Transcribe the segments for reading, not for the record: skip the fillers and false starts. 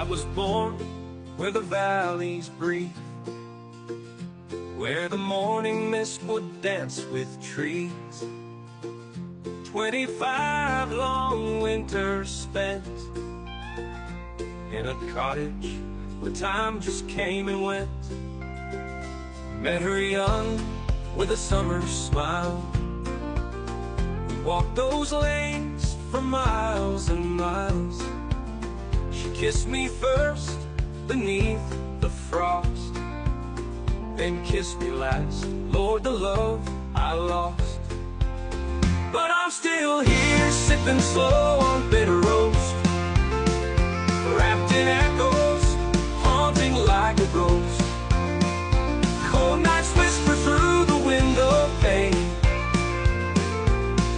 was born where the valleys breathe, where the morning mist would dance with trees. 25 long winters spent in a cottage where time just came and went. Met her young with a summer smile. We walked those lanes for miles and miles. She kissed me first beneath the frost, then kissed me last. Lord, the love I lost. But I'm still here, sipping slow on bitter roast, wrapped in echoes, haunting like a ghost. Cold nights whisper through the window pane,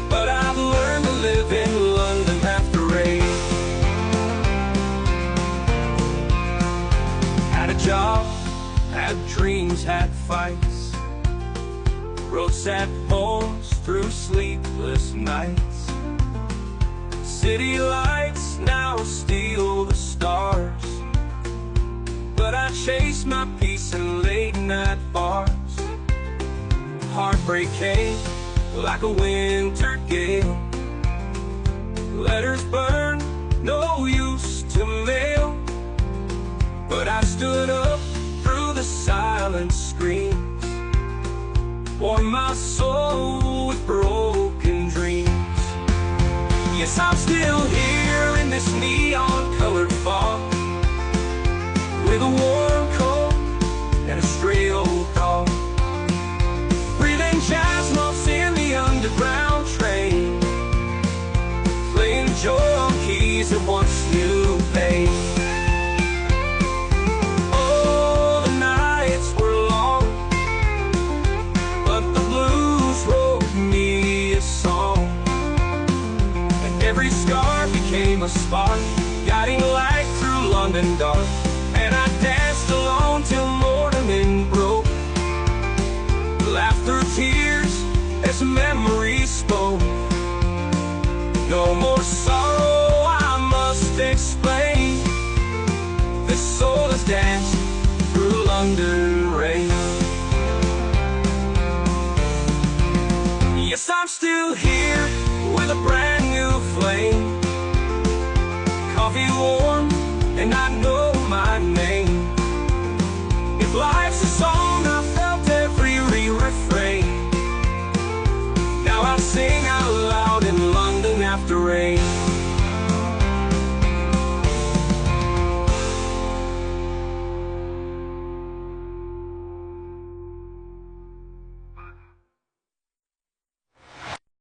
but I've learned to live in London after rain. Had a job, had dreams, had fights, wrote sad poems through sleepless nights. City lights now steal the stars, but I chase my peace in late night bars. Heartbreak came like a winter gale. Letters burn, no use to mail, but I stood up through the silent screams, warmed my soul with broken dreams. Yes, I'm still here in this neon-colored fog, with a warm coat and a stray old dog, breathing jazz notes in the underground train, playing joy on keys that once knew pain. Oh, the nights were long, but the blues wrote me a song, and every scar became a spark, guiding light through London dark. And I danced alone till